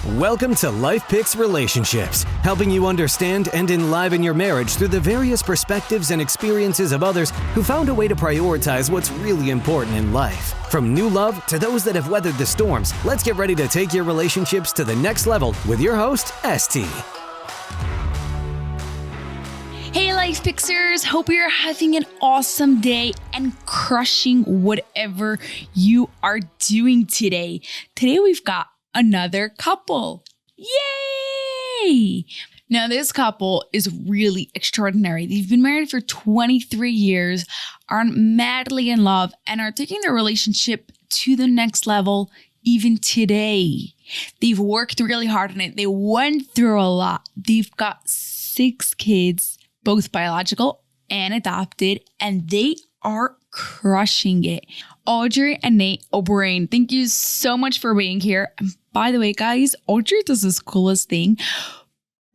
Welcome to Life Picks Relationships, helping you understand and enliven your marriage through the various perspectives and experiences of others who found a way to prioritize what's really important in life. From new love to those that have weathered the storms, let's get ready to take your relationships to the next level with your host, ST. Hey Life Pixers, hope you're having an awesome day and crushing whatever you are doing today. Today we've got another couple. Yay! Now this couple is really extraordinary. They've been married for 23 years, are madly in love, and are taking their relationship to the next level even today. They've worked really hard on it. They went through a lot. They've got 6 kids, both biological and adopted, and they are crushing it. Audrey and Nate O'Brien, thank you so much for being here. And by the way, guys, Audrey does this coolest thing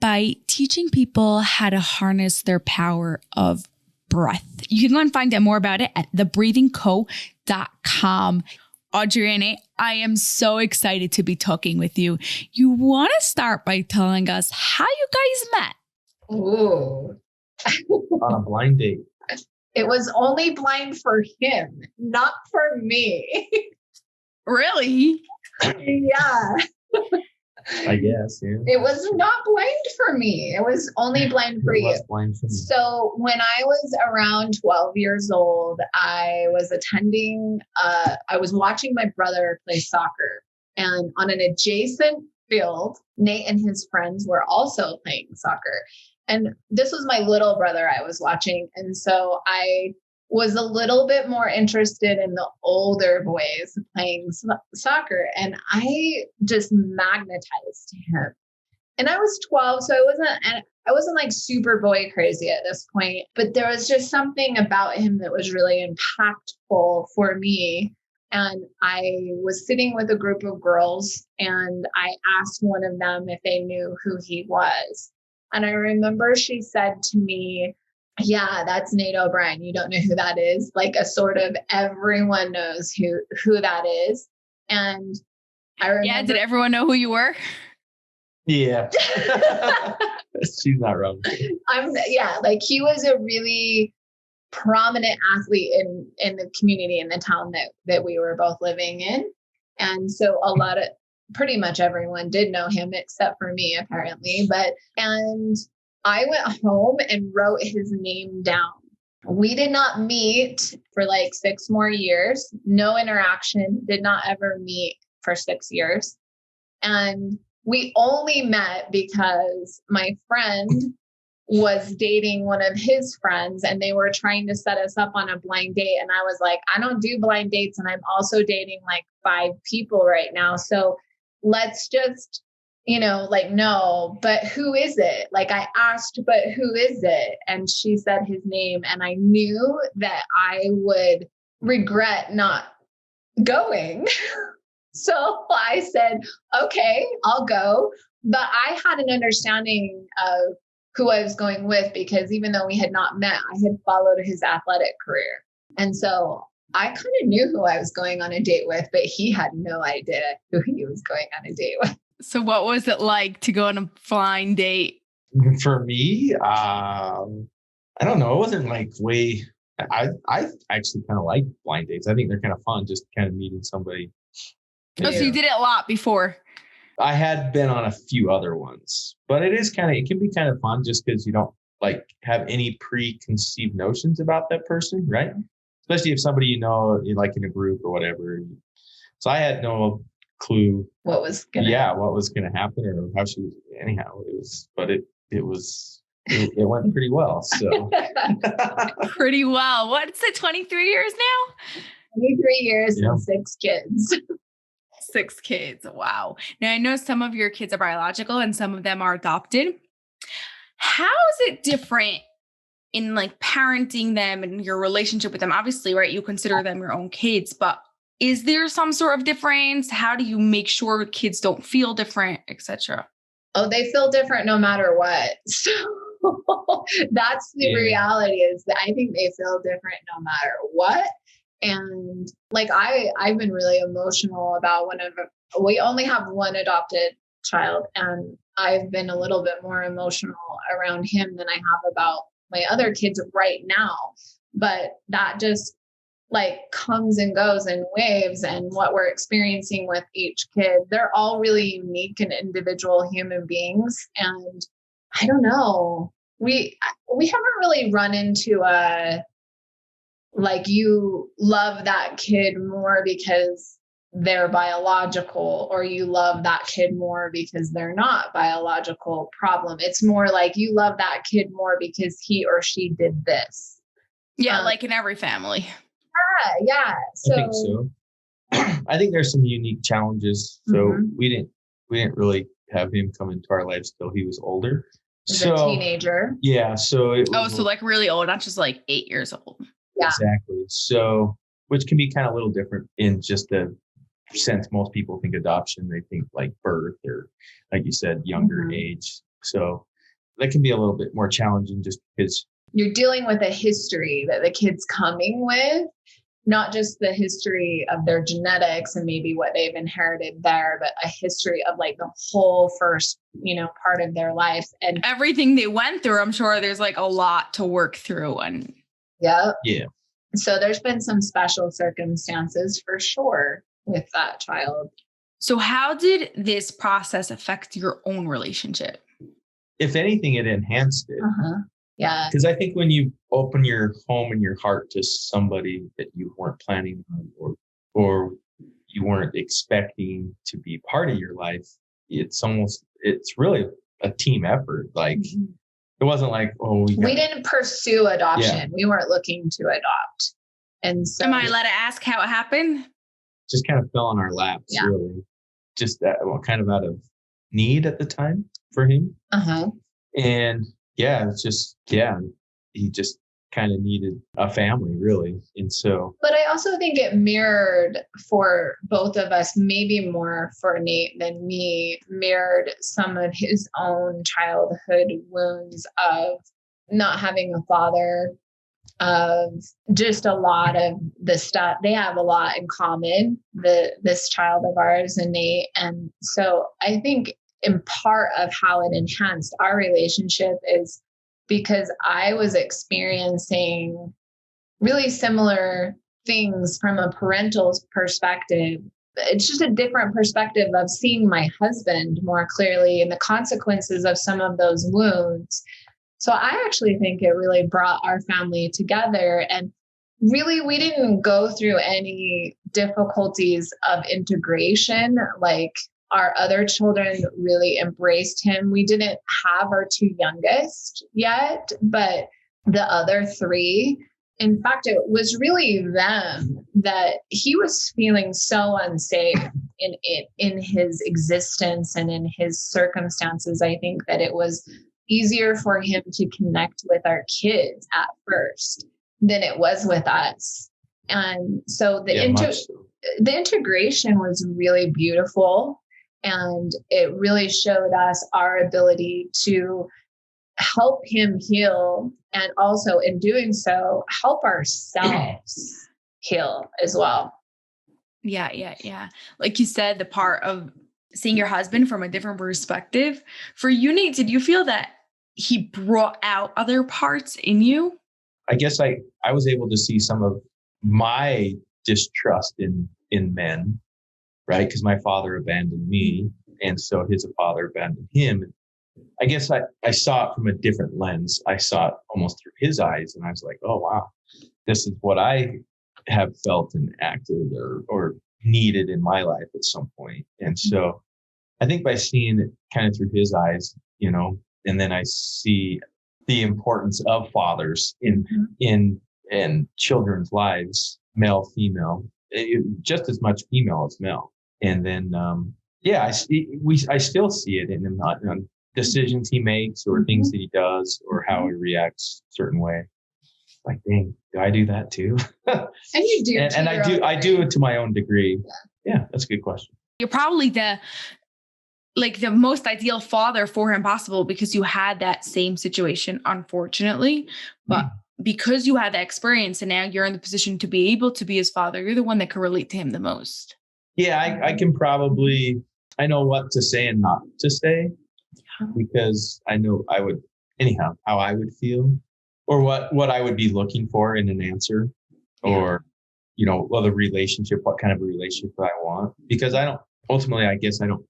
by teaching people how to harness their power of breath. You can go and find out more about it at thebreathingco.com. Audrey and Nate, I am so excited to be talking with you. You want to start by telling us how you guys met? Ooh. On a blind date. It was only blind for him, not for me. Really? Yeah. I guess, yeah. It was not blind for me. It was only blind for you. Blind for me. So when I was around 12 years old, I was watching my brother play soccer. And on an adjacent field, Nate and his friends were also playing soccer. And this was my little brother I was watching. And so I was a little bit more interested in the older boys playing soccer. And I just magnetized him. And I was 12, so I wasn't like super boy crazy at this point. But there was just something about him that was really impactful for me. And I was sitting with a group of girls, and I asked one of them if they knew who he was. And I remember she said to me, yeah, that's Nate O'Brien. You don't know who that is? Like a sort of everyone knows who that is. And I remember. Yeah, did everyone know who you were? Yeah. She's not wrong. Like he was a really prominent athlete in the community, in the town that we were both living in. And so pretty much everyone did know him except for me, apparently. And I went home and wrote his name down. We did not meet for like 6 more years. No interaction, did not ever meet for 6 years. And we only met because my friend was dating one of his friends, and they were trying to set us up on a blind date. And I was like, I don't do blind dates. And I'm also dating like 5 people right now. So let's just, no, but who is it? Like I asked, but who is it? And she said his name. And I knew that I would regret not going. So I said, okay, I'll go. But I had an understanding of who I was going with, because even though we had not met, I had followed his athletic career. And so I kind of knew who I was going on a date with, but he had no idea who he was going on a date with. So what was it like to go on a blind date? For me, I don't know. It wasn't like I actually kind of like blind dates. I think they're kind of fun, just kind of meeting somebody. Oh, so you did it a lot before? I had been on a few other ones, but it can be kind of fun just because you don't like have any preconceived notions about that person, right? Especially if somebody you like in a group or whatever. So I had no clue what was going to happen or how she was. Anyhow, it went pretty well. So pretty well. What's it? 23 years now? 23 years and 6 kids. 6 kids. Wow. Now I know some of your kids are biological and some of them are adopted. How is it different in like parenting them and your relationship with them? Obviously, right, you consider them your own kids, but is there some sort of difference? How do you make sure kids don't feel different, etc.? Oh, they feel different no matter what. So that's the reality, is that I think they feel different no matter what. And like I've been really emotional about we only have one adopted child, and I've been a little bit more emotional around him than I have about my other kids right now. But that just like comes and goes in waves, and what we're experiencing with each kid, they're all really unique and individual human beings. And I don't know, we haven't really run into a, like, you love that kid more because they're biological, or you love that kid more because they're not biological problem. It's more like you love that kid more because he or she did this. Yeah, like in every family. Yeah. So, I think so. I think there's some unique challenges. So we didn't really have him come into our lives till he was older. As a teenager. Yeah. So it was, so like really old, not just like 8 years old. Yeah. Exactly. So, which can be kind of a little different in just the sense most people think adoption, they think like birth or, like you said, younger age. So that can be a little bit more challenging just because you're dealing with a history that the kid's coming with, not just the history of their genetics and maybe what they've inherited there, but a history of like the whole first, part of their life and everything they went through. I'm sure there's like a lot to work through. And yeah. So there's been some special circumstances for sure with that child. So how did this process affect your own relationship? If anything, it enhanced it. Yeah. Because I think when you open your home and your heart to somebody that you weren't planning on or you weren't expecting to be part of your life, it's really a team effort. Like it wasn't like, we didn't pursue adoption. Yeah. We weren't looking to adopt. And so, am I allowed to ask how it happened? Just kind of fell on our laps, really. Just that, kind of out of need at the time for him. And it's just, he just kind of needed a family, really. And so. But I also think it mirrored for both of us, maybe more for Nate than me, mirrored some of his own childhood wounds of not having a father, of just a lot of the stuff. They have a lot in common, this child of ours and Nate. And so I think in part of how it enhanced our relationship is because I was experiencing really similar things from a parental's perspective. It's just a different perspective of seeing my husband more clearly and the consequences of some of those wounds. So I actually think it really brought our family together. And really, we didn't go through any difficulties of integration. Like our other children really embraced him. We didn't have our two youngest yet, but the other three, in fact, it was really them that he was feeling so unsafe in his existence and in his circumstances. I think that it was easier for him to connect with our kids at first than it was with us. And so the integration was really beautiful. And it really showed us our ability to help him heal, and also in doing so, help ourselves heal as well. Yeah. Like you said, the part of seeing your husband from a different perspective. For you, Nate, did you feel that he brought out other parts in you? I guess I was able to see some of my distrust in men, right? Because my father abandoned me, and so his father abandoned him. I guess I saw it from a different lens. I saw it almost through his eyes, and I was like, oh, wow, this is what I have felt and acted or needed in my life at some point. And so I think by seeing it kind of through his eyes, and then I see the importance of fathers in children's lives, male, female, just as much female as male. And then, I still see it in him, not decisions he makes or things that he does or how he reacts a certain way. Like, dang, do I do that too? And you do, and I do it to my own degree. Yeah, that's a good question. You're probably the most ideal father for him possible because you had that same situation, unfortunately, but because you had that experience and now you're in the position to be able to be his father, you're the one that can relate to him the most. Yeah, I can probably I know what to say and not to say, because I know I would, anyhow, how I would feel, or what I would be looking for in an answer, or, well, the relationship, what kind of a relationship I want, because ultimately, I guess I don't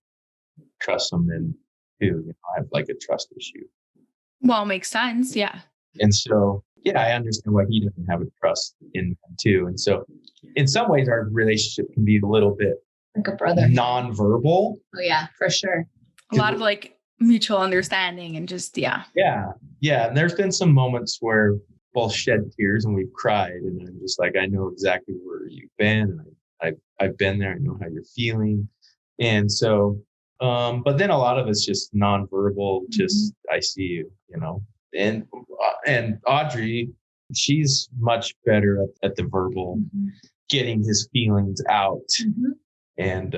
trust them then too. I have like a trust issue. Well, makes sense. Yeah. And so, I understand why he doesn't have a trust in them too. And so in some ways, our relationship can be a little bit like a brother, nonverbal. Oh yeah, for sure. A lot of like mutual understanding and just, Yeah. And there's been some moments where both shed tears and we've cried, and I'm just like, I know exactly where you've been, and I've been there. I know how you're feeling. And so, but then a lot of it's just nonverbal. Just, I see you, and Audrey, she's much better at the verbal, getting his feelings out. And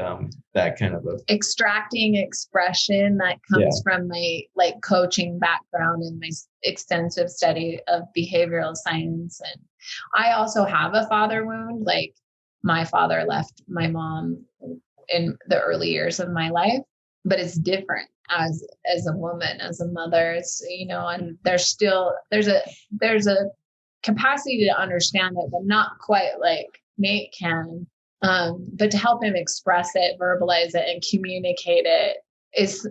that kind of extracting expression that comes from my like coaching background and my extensive study of behavioral science. And I also have a father wound. Like my father left my mom in the early years of my life, but it's different as a woman, as a mother. It's, and there's a capacity to understand it, but not quite like Nate can. But to help him express it, verbalize it, and communicate it is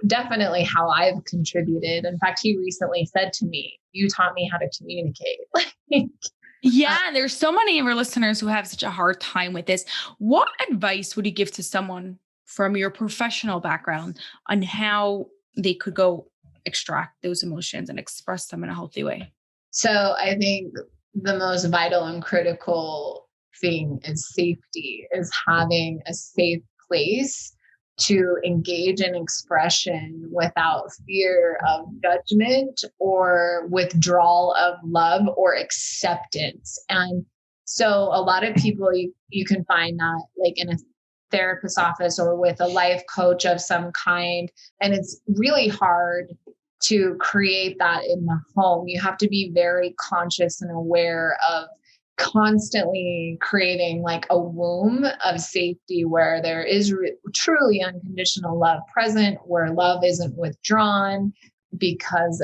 definitely how I've contributed. In fact, he recently said to me, "You taught me how to communicate." Yeah, there's so many of our listeners who have such a hard time with this. What advice would you give to someone from your professional background on how they could go extract those emotions and express them in a healthy way? So I think the most vital and critical thing is safety, is having a safe place to engage in expression without fear of judgment or withdrawal of love or acceptance. And so a lot of people, you can find that like in a therapist's office or with a life coach of some kind. And it's really hard to create that in the home. You have to be very conscious and aware of constantly creating like a womb of safety where there is truly unconditional love present, where love isn't withdrawn because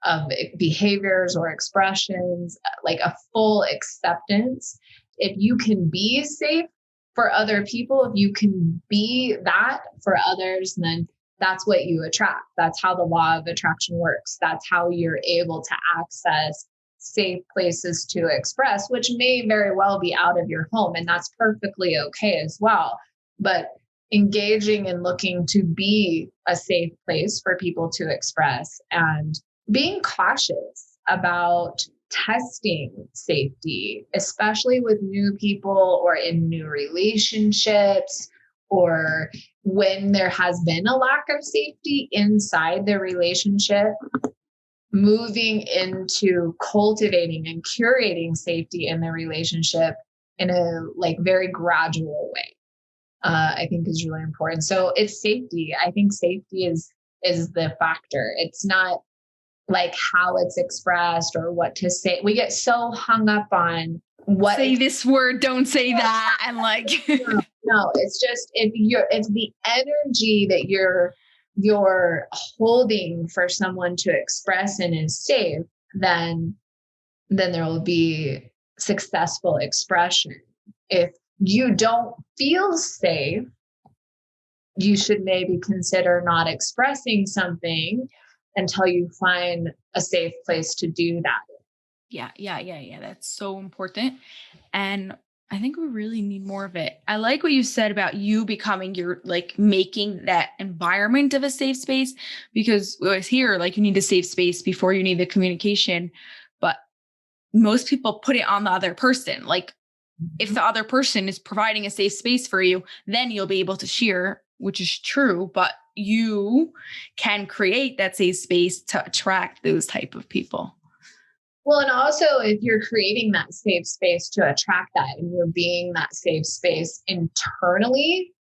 of behaviors or expressions, like a full acceptance. If you can be safe for other people, if you can be that for others, then that's what you attract. That's how the law of attraction works. That's how you're able to access safe places to express, which may very well be out of your home. And that's perfectly okay as well. But engaging and looking to be a safe place for people to express, and being cautious about testing safety, especially with new people or in new relationships, or when there has been a lack of safety inside the relationship. Moving into cultivating and curating safety in the relationship in a like very gradual way, I think is really important. So it's safety. I think safety is the factor. It's not like how it's expressed or what to say. We get so hung up on what say this word, don't say that, and like no, it's just it's the energy that you're holding for someone to express and is safe, then there will be successful expression. If you don't feel safe, you should maybe consider not expressing something until you find a safe place to do that. Yeah. That's so important. And I think we really need more of it. I like what you said about you becoming making that environment of a safe space, because we always hear like you need a safe space before you need the communication. But most people put it on the other person. Like if the other person is providing a safe space for you, then you'll be able to share, which is true. But you can create that safe space to attract those type of people. Well, and also if you're creating that safe space to attract that, and you're being that safe space internally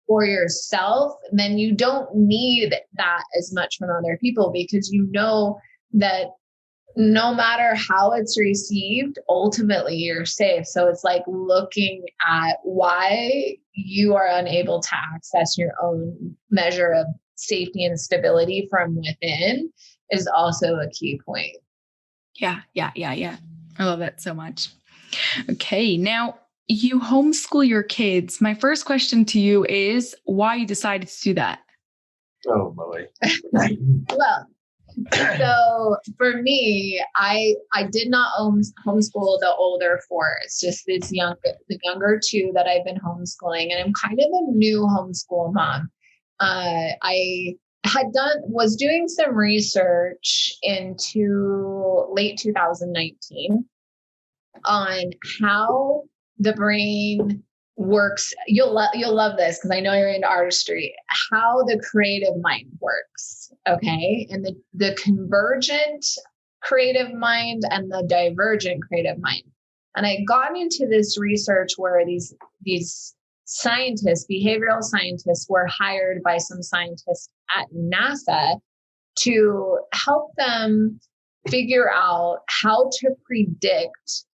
for yourself, then you don't need that as much from other people, because you know that no matter how it's received, ultimately you're safe. So it's like looking at why you are unable to access your own measure of safety and stability from within is also a key point. Yeah. I love that so much. Okay. Now you homeschool your kids. My first question to you is why you decided to do that? Oh boy. Well, so for me, I did not homeschool the older four. It's just the younger two that I've been homeschooling, and I'm kind of a new homeschool mom. I was doing some research into late 2019 on how the brain works. You'll love this because I know you're into artistry, how the creative mind works. Okay. And the convergent creative mind and the divergent creative mind. And I got into this research where these scientists, behavioral scientists, were hired by some scientists at NASA to help them figure out how to predict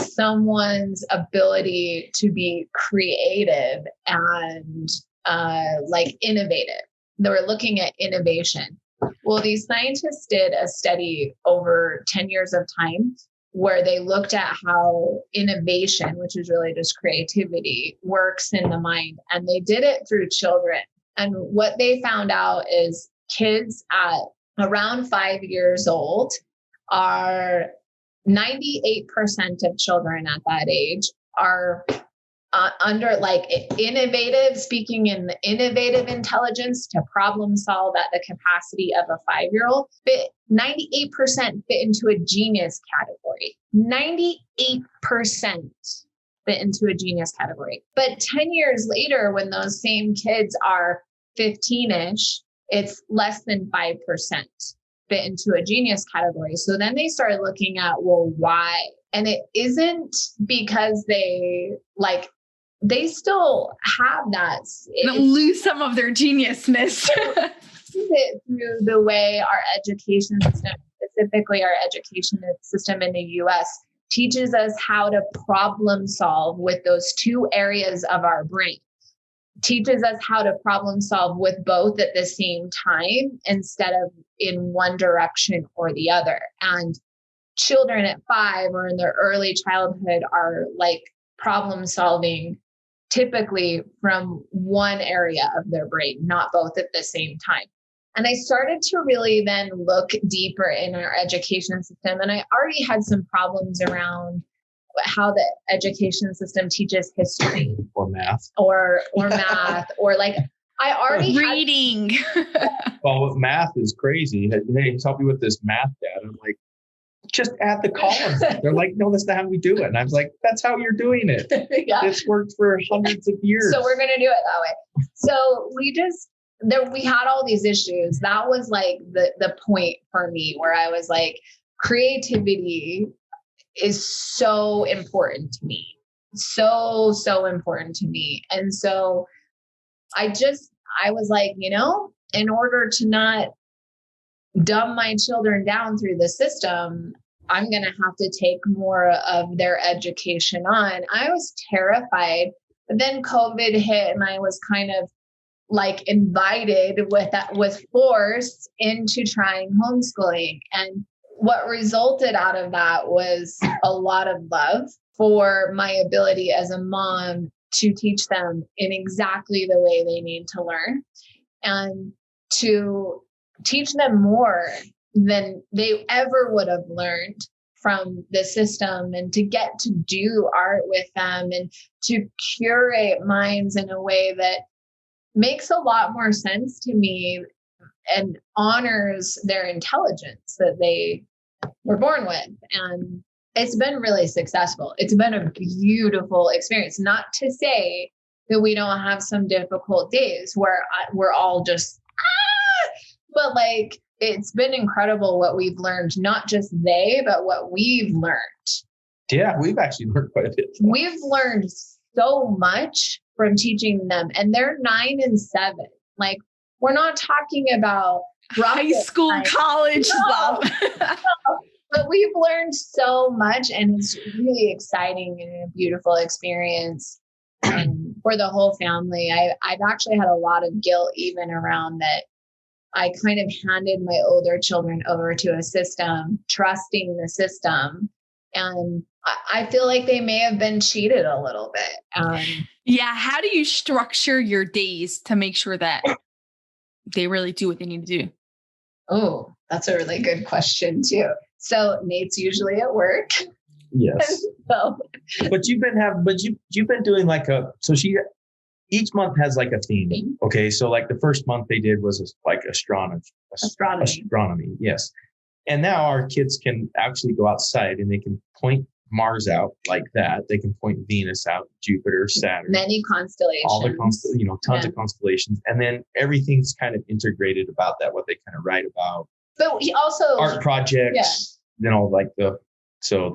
someone's ability to be creative and like innovative. They were looking at innovation. Well, these scientists did a study over 10 years of time where they looked at how innovation, which is really just creativity, works in the mind. And they did it through children. And what they found out is kids at around 5 years old are 98% of children at that age are under like innovative, speaking in the innovative intelligence to problem solve at the capacity of a 5-year-old. 98% fit into a genius category. 98% fit into a genius category. But 10 years later, when those same kids are 15-ish, it's less than 5% fit into a genius category. So then they started looking at, well, why? And it isn't because they still have that. They'll lose some of their geniusness. Through the way our education system, specifically our education system in the US, teaches us how to problem solve with those two areas of our brain. Teaches us how to problem solve with both at the same time instead of in one direction or the other. And children at 5 or in their early childhood are like problem solving typically from one area of their brain, not both at the same time. And I started to really then look deeper in our education system. And I already had some problems around how the education system teaches history or math or math or like I already reading. Well, math is crazy. Hey, help me with this math, Dad. I'm like, just add the columns. They're like, no, that's not how we do it. And I was like, that's how you're doing it. Yeah. It's worked for hundreds of years. So we're going to do it that way. So we had all these issues. That was like the point for me where I was like, creativity is so important to me. So important to me. And so I was like, in order to not dumb my children down through the system, I'm going to have to take more of their education on. I was terrified, but then COVID hit and I was kind of like invited with force into trying homeschooling. And what resulted out of that was a lot of love for my ability as a mom to teach them in exactly the way they need to learn and to teach them more than they ever would have learned from the system, and to get to do art with them and to curate minds in a way that makes a lot more sense to me and honors their intelligence that they were born with. And it's been really successful. It's been a beautiful experience. Not to say that we don't have some difficult days where we're all just, but like, it's been incredible what we've learned, not just they, but what we've learned. Yeah, we've actually learned quite a bit. We've learned so much from teaching them, and they're 9 and 7. Like, we're not talking about high school, college stuff. But we've learned so much, and it's really exciting and a beautiful experience for the whole family. I've actually had a lot of guilt even around that. I kind of handed my older children over to a system, trusting the system. And I feel like they may have been cheated a little bit. Yeah. How do you structure your days to make sure that they really do what they need to do? Oh, that's a really good question too. So Nate's usually at work. Yes. So, But you've been doing each month has like a theme. Okay. So like the first month they did was like astronomy. Yes. And now our kids can actually go outside and they can point Mars out like that. They can point Venus out, Jupiter, Saturn. Many constellations. All the tons of constellations. And then everything's kind of integrated about that, what they kind of write about. But he also art projects, like the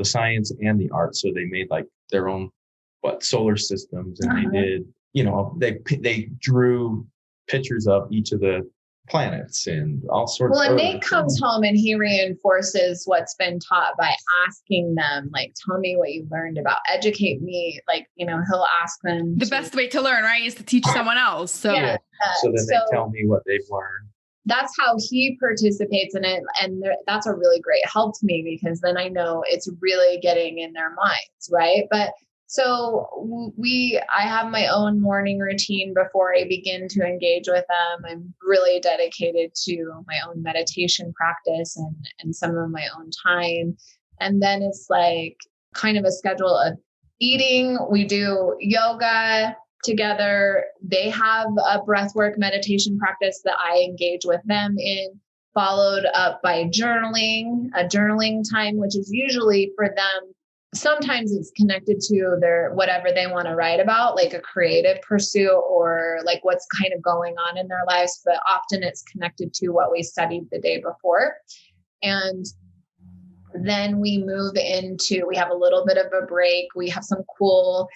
science and the art. So they made like their own solar systems, and they did, they drew pictures of each of the planets and all sorts of. Well, and Nate comes home and he reinforces what's been taught by asking them, like, tell me what you learned about, educate me. Like, he'll ask them. The best way to learn, right, is to teach someone else. So, so then they tell me what they've learned. That's how he participates in it. And that's a really great help to me, because then I know it's really getting in their minds. Right. But so I have my own morning routine before I begin to engage with them. I'm really dedicated to my own meditation practice and some of my own time. And then it's like kind of a schedule of eating. We do yoga together. They have a breathwork meditation practice that I engage with them in, followed up by a journaling time, which is usually for them. Sometimes it's connected to their whatever they want to write about, like a creative pursuit or like what's kind of going on in their lives. But often it's connected to what we studied the day before. And then we we have a little bit of a break. We have some cool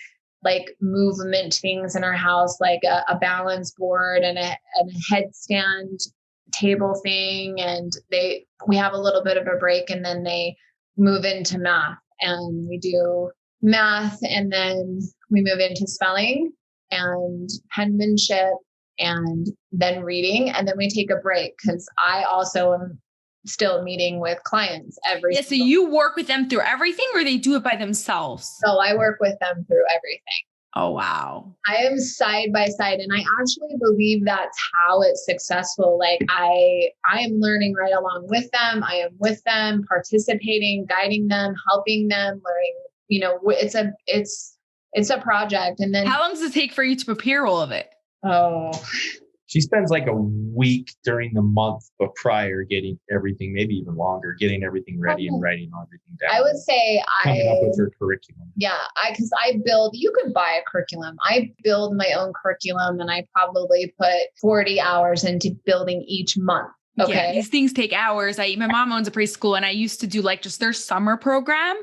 like movement things in our house, like a balance board and a headstand table thing. And we have a little bit of a break, and then they move into math. And we do math, and then we move into spelling and penmanship, and then reading. And then we take a break, because I also am still meeting with clients every. Yeah. So you work with them through everything, or they do it by themselves? So I work with them through everything. Oh, wow. I am side by side. And I actually believe that's how it's successful. Like I am learning right along with them. I am with them, participating, guiding them, helping them, learning, it's a project. And then how long does it take for you to prepare all of it? Oh, she spends like a week during the month prior getting everything, maybe even longer, getting everything ready and writing everything down. I would say coming up with her curriculum. Yeah, because you could buy a curriculum. I build my own curriculum, and I probably put 40 hours into building each month. Okay. Yeah, these things take hours. My mom owns a preschool, and I used to do like just their summer program.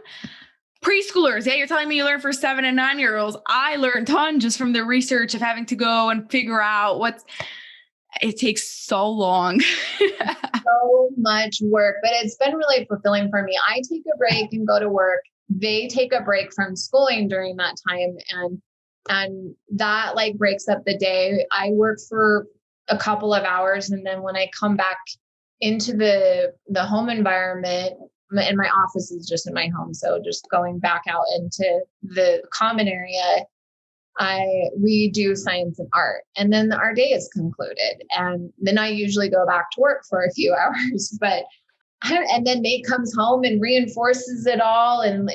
Preschoolers. Yeah, you're telling me you learn for 7 and 9-year-olds. I learned a ton just from the research of having to go and figure out it takes so long. So much work, but it's been really fulfilling for me. I take a break and go to work. They take a break from schooling during that time. And that like breaks up the day. I work for a couple of hours. And then when I come back into the home environment, and my office is just in my home. So just going back out into the common area, we do science and art, and then our day is concluded. And then I usually go back to work for a few hours, and then Nate comes home and reinforces it all and,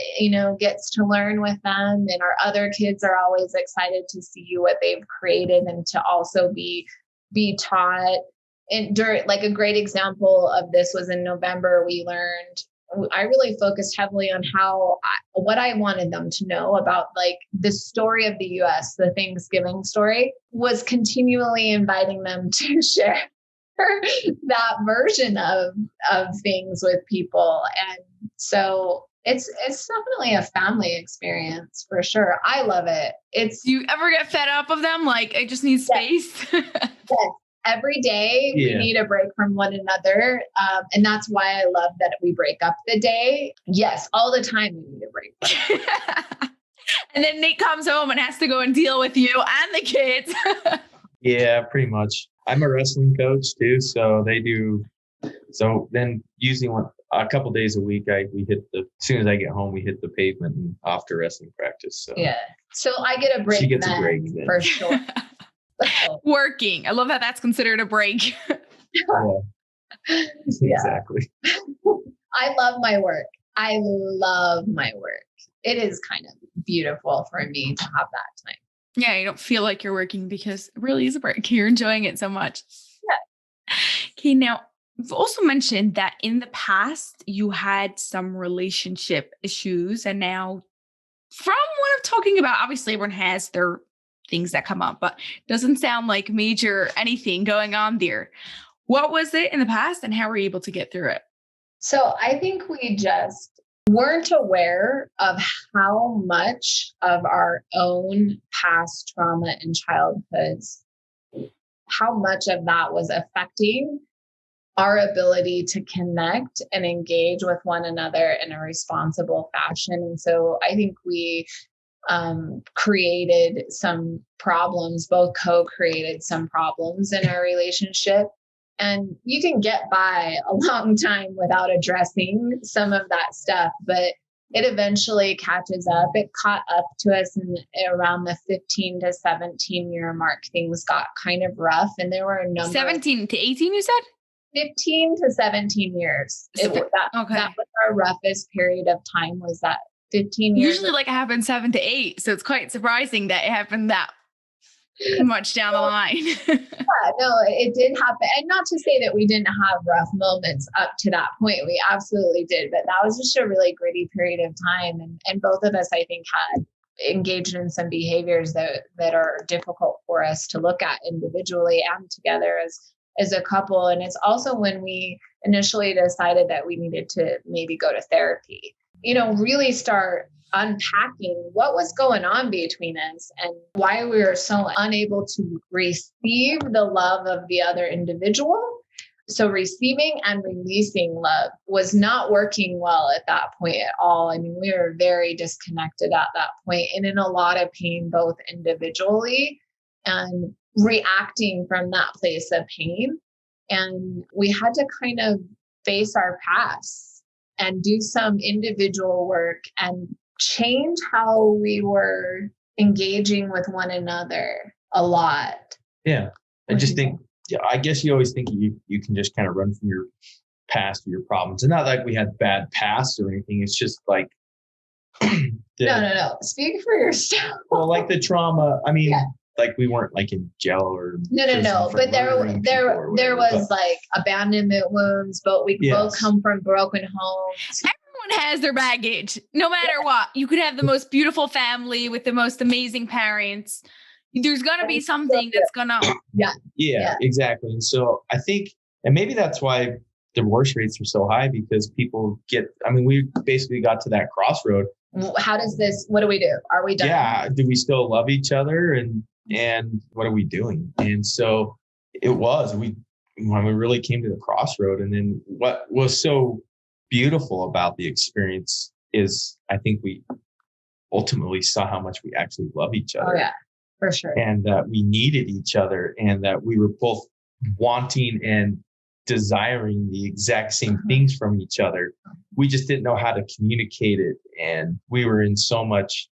gets to learn with them. And our other kids are always excited to see what they've created and to also be taught. And like a great example of this was in November, I really focused heavily on what I wanted them to know about like the story of the US, the Thanksgiving story, was continually inviting them to share that version of things with people. And so it's definitely a family experience for sure. I love it. Do you ever get fed up of them? Like, I just need space. Yes. every day we need a break from one another. And that's why I love that we break up the day. Yes, all the time we need a break. And then Nate comes home and has to go and deal with you and the kids. Yeah, pretty much. I'm a wrestling coach too. So they do. So then usually a couple days a week, as soon as I get home, we hit the pavement and off to wrestling practice. So yeah. So I get a break. She gets a break then. For sure. Working. I love how that's considered a break. Yeah. Exactly. I love my work. It is kind of beautiful for me to have that time. Yeah, you don't feel like you're working because it really is a break. You're enjoying it so much. Yeah. Okay, now you've also mentioned that in the past you had some relationship issues, and now from what I'm talking about, obviously everyone has their things that come up, but doesn't sound like major anything going on there. What was it in the past and how were you able to get through it? So I think we just weren't aware of how much of our own past trauma and childhoods, how much of that was affecting our ability to connect and engage with one another in a responsible fashion. And so I think we created some problems, both co-created some problems in our relationship. And you can get by a long time without addressing some of that stuff, but it eventually catches up. It caught up to us in around the 15 to 17 year mark. Things got kind of rough, and there were a number 17 to 18, you said? 15 to 17 years. That was our roughest period of time, was that 15 years. Usually like it happens 7 to 8. So it's quite surprising that it happened that much down the line. Yeah, no, it did happen. And not to say that we didn't have rough moments up to that point. We absolutely did. But that was just a really gritty period of time. And both of us, I think, had engaged in some behaviors that are difficult for us to look at individually and together as a couple. And it's also when we initially decided that we needed to maybe go to therapy, really start unpacking what was going on between us and why we were so unable to receive the love of the other individual. So receiving and releasing love was not working well at that point at all. I mean, we were very disconnected at that point and in a lot of pain, both individually and reacting from that place of pain. And we had to kind of face our past and do some individual work and change how we were engaging with one another a lot. Yeah. I just think, I guess you always think you can just kind of run from your past or your problems. And not like we had bad past or anything. It's just like, No. Speak for yourself. Well, like the trauma, I mean, like we weren't like in jail or no. But there was like abandonment wounds, but we both come from broken homes. Everyone has their baggage, no matter what. You could have the most beautiful family with the most amazing parents. There's going to be something that's going to... Yeah, exactly. And so I think, and maybe that's why divorce rates are so high, because people we basically got to that crossroad. What do we do? Are we done? Yeah. Do we still love each other? And what are we doing? And so when we really came to the crossroad. And then what was so beautiful about the experience is I think we ultimately saw how much we actually love each other. Oh, yeah, for sure. And that we needed each other and that we were both wanting and desiring the exact same things from each other. We just didn't know how to communicate it. And we were in so much,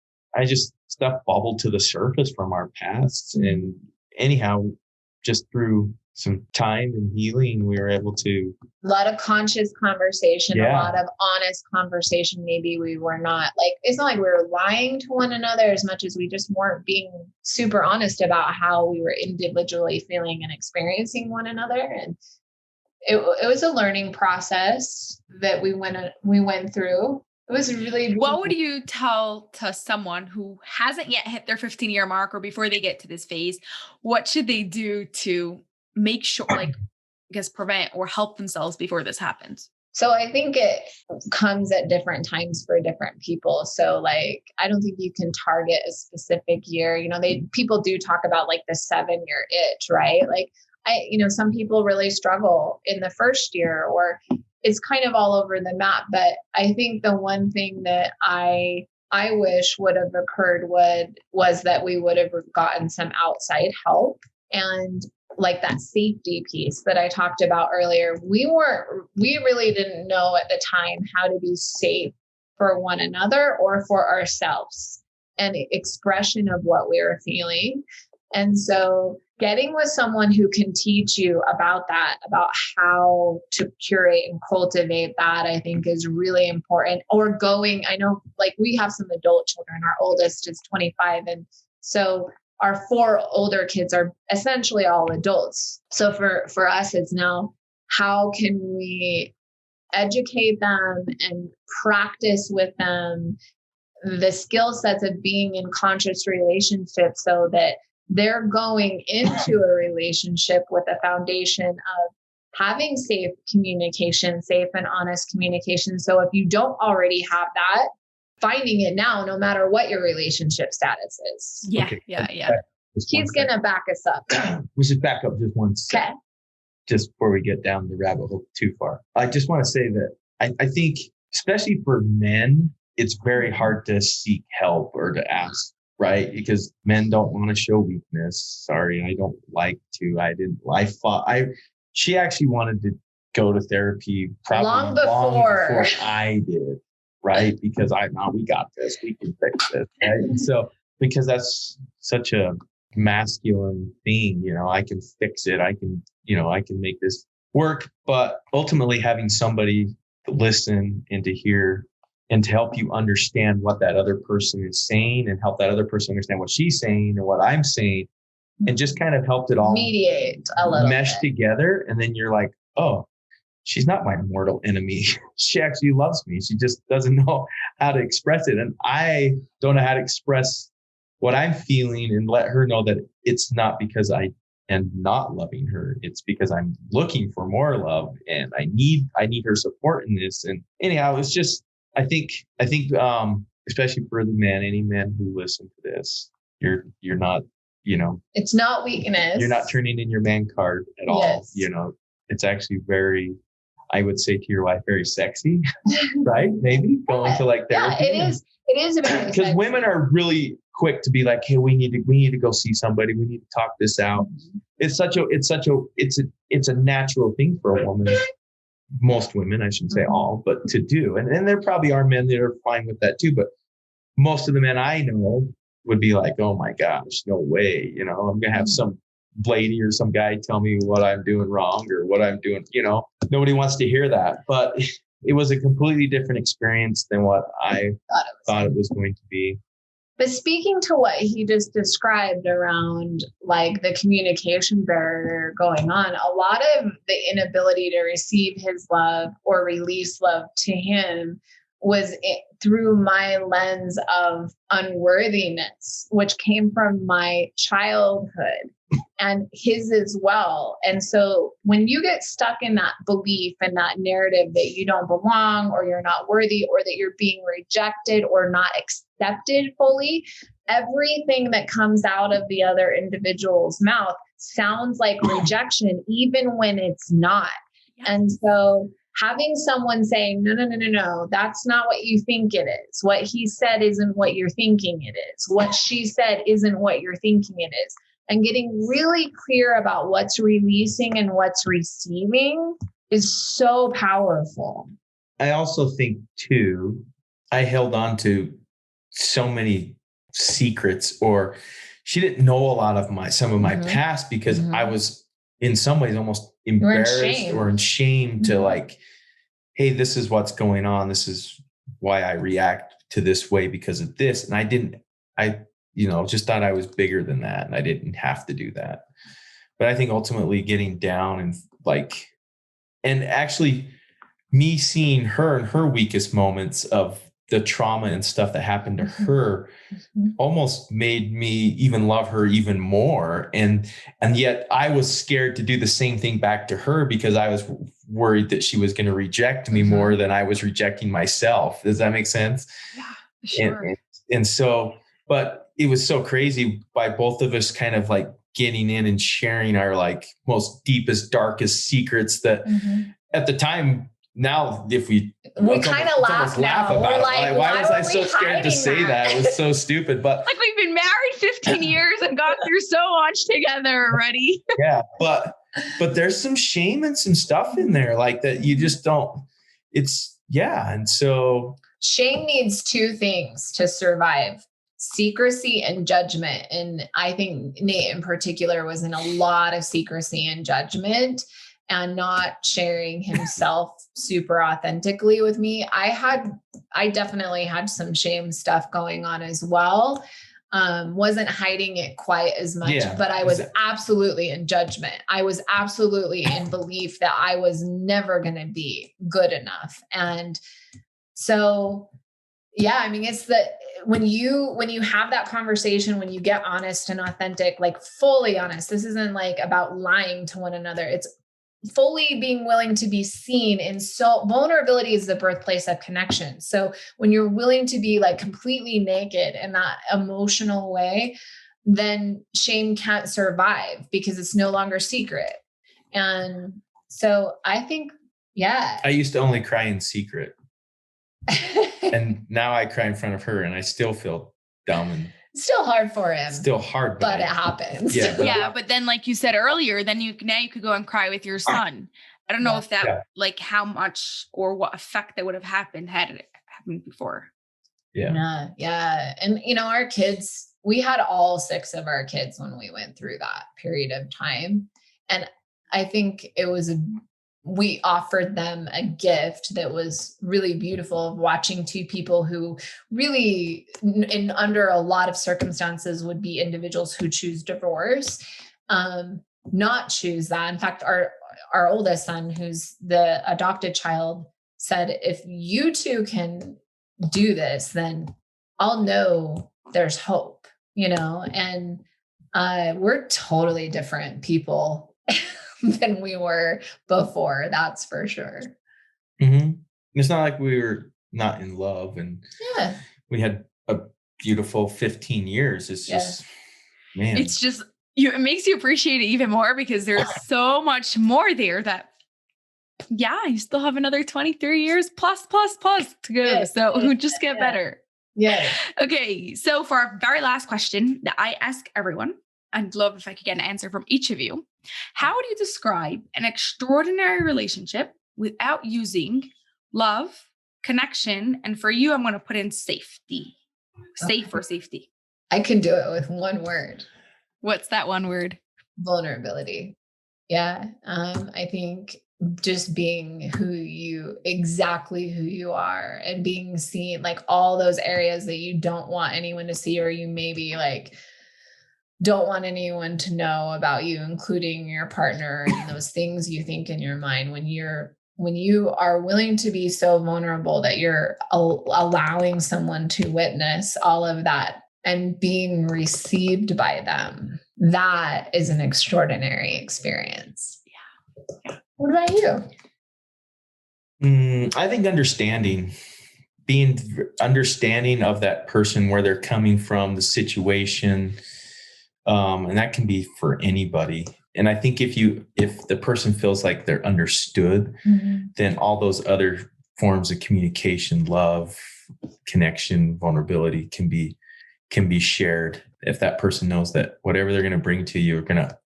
stuff bubbled to the surface from our pasts. And anyhow, just through some time and healing, we were able to... A lot of conscious conversation, a lot of honest conversation. Maybe we were not it's not like we were lying to one another as much as we just weren't being super honest about how we were individually feeling and experiencing one another. And it was a learning process that we went through. It was really beautiful. What would you tell to someone who hasn't yet hit their 15-year mark or before they get to this phase? What should they do to make sure, prevent or help themselves before this happens? So I think it comes at different times for different people. So I don't think you can target a specific year. People do talk about the 7-year itch, right? some people really struggle in the first year, or it's kind of all over the map. But I think the one thing that I wish would have occurred was that we would have gotten some outside help, and like that safety piece that I talked about earlier. We really didn't know at the time how to be safe for one another or for ourselves, and expression of what we were feeling. And so getting with someone who can teach you about that, about how to curate and cultivate that, I think is really important. Or I know like we have some adult children. Our oldest is 25. And so our 4 older kids are essentially all adults. So for us, it's now, how can we educate them and practice with them the skill sets of being in conscious relationships, so that they're going into a relationship with a foundation of having safe communication, safe and honest communication. So if you don't already have that, finding it now, no matter what your relationship status is. Yeah. Okay. Yeah. He's going to back us up. We should back up just one second. Okay. Just before we get down the rabbit hole too far. I just want to say that I think, especially for men, it's very hard to seek help or to ask, right? Because men don't want to show weakness. Sorry, I don't like to. She actually wanted to go to therapy probably long before I did, right? Because we got this, we can fix this, right? And so, because that's such a masculine thing, I can fix it. I can make this work. But ultimately having somebody to listen and to hear and to help you understand what that other person is saying, and help that other person understand what she's saying and what I'm saying, and just kind of helped it all mediate a little mesh bit together. And then you're like, oh, she's not my mortal enemy. She actually loves me. She just doesn't know how to express it. And I don't know how to express what I'm feeling and let her know that it's not because I am not loving her. It's because I'm looking for more love, and I need her support in this. And anyhow, it's just, I think, especially for the man, any man who listen to this, you're not, it's not weakness. You're not turning in your man card at all. Yes. It's actually very, I would say to your wife, very sexy, right? Maybe going to like therapy. Yeah, it is very sexy. Because women are really quick to be like, hey, we need to go see somebody. We need to talk this out. Mm-hmm. It's a natural thing for a woman. Most women, I shouldn't say all, but to do. And there probably are men that are fine with that too. But most of the men I know would be like, oh my gosh, no way. I'm going to have some lady or some guy tell me what I'm doing wrong or what I'm doing. Nobody wants to hear that. But it was a completely different experience than what I thought it was going to be. But speaking to what he just described around like the communication barrier going on, a lot of the inability to receive his love or release love to him was through my lens of unworthiness, which came from my childhood and his as well. And so when you get stuck in that belief and that narrative that you don't belong, or you're not worthy, or that you're being rejected or not accepted fully, everything that comes out of the other individual's mouth sounds like rejection, even when it's not. And so having someone saying, no, that's not what you think it is. What he said isn't what you're thinking it is. What she said isn't what you're thinking it is. And getting really clear about what's releasing and what's receiving is so powerful. I also think too, I held on to so many secrets, or she didn't know a lot of some of my past, because I was in some ways almost embarrassed or in shame to like, hey, this is what's going on. This is why I react to this way because of this. And I just thought I was bigger than that, and I didn't have to do that. But I think ultimately getting down and actually me seeing her in her weakest moments of the trauma and stuff that happened to her almost made me even love her even more. And yet I was scared to do the same thing back to her, because I was worried that she was going to reject me more than I was rejecting myself. Does that make sense? Yeah, sure. And so, but it was so crazy by both of us kind of like getting in and sharing our like most deepest, darkest secrets that at the time, now if we kind of laugh about We're it. like, why was I so scared to say that? It was so stupid. But like we've been married 15 years and gone through so much together already. Yeah. But there's some shame and some stuff in there like that you just don't, and so shame needs two things to survive: secrecy and judgment. And I think Nate in particular was in a lot of secrecy and judgment and not sharing himself super authentically with me. I definitely had some shame stuff going on as well. Wasn't hiding it quite as much, but I was absolutely in judgment. I was absolutely in belief that I was never going to be good enough. And so, I mean, it's when you have that conversation, when you get honest and authentic, like fully honest, this isn't like about lying to one another. It's fully being willing to be seen. And so vulnerability is the birthplace of connection. So when you're willing to be like completely naked in that emotional way, then shame can't survive because it's no longer secret. And so I think, I used to only cry in secret. And now I cry in front of her and I still feel dumb and still hard for him. Still hard, but it happens. Yeah, but then like you said earlier, then you could go and cry with your son. I don't know if that like how much or what effect that would have happened had it happened before. Yeah. And our kids, we had all 6 of our kids when we went through that period of time. And I think we offered them a gift that was really beautiful of watching 2 people who really under a lot of circumstances would be individuals who choose divorce, not choose that. In fact, our oldest son, who's the adopted child, said, if you 2 can do this, then I'll know there's hope, and we're totally different people than we were before. That's for sure. Mm-hmm. It's not like we were not in love and we had a beautiful 15 years. It's just, man, it's just, it makes you appreciate it even more because there's so much more there that, you still have another 23 years plus to go. So it would just get better. Yeah. Okay. So for our very last question that I ask everyone, I'd love if I could get an answer from each of you. How would you describe an extraordinary relationship without using love, connection, and for you, I'm going to put in safety. Safe or safety? I can do it with one word. What's that one word? Vulnerability. Yeah. I think just being exactly who you are and being seen, like all those areas that you don't want anyone to see, or you maybe like don't want anyone to know about you, including your partner, and those things you think in your mind when you are willing to be so vulnerable that you're allowing someone to witness all of that and being received by them. That is an extraordinary experience. Yeah. What about you? I think being understanding of that person, where they're coming from, the situation. And that can be for anybody. And I think if the person feels like they're understood, then all those other forms of communication, love, connection, vulnerability can be shared. If that person knows that whatever they're going to bring to you, are going to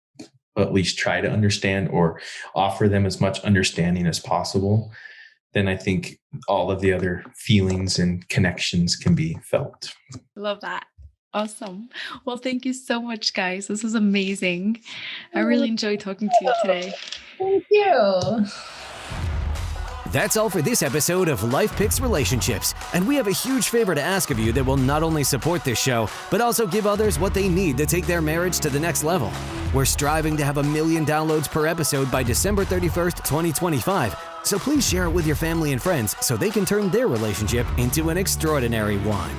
at least try to understand or offer them as much understanding as possible, then I think all of the other feelings and connections can be felt. Love that. Awesome. Well, thank you so much, guys. This was amazing. I really enjoyed talking to you today. Thank you. That's all for this episode of Life Picks Relationships. And we have a huge favor to ask of you that will not only support this show, but also give others what they need to take their marriage to the next level. We're striving to have 1 million downloads per episode by December 31st, 2025. So please share it with your family and friends so they can turn their relationship into an extraordinary one.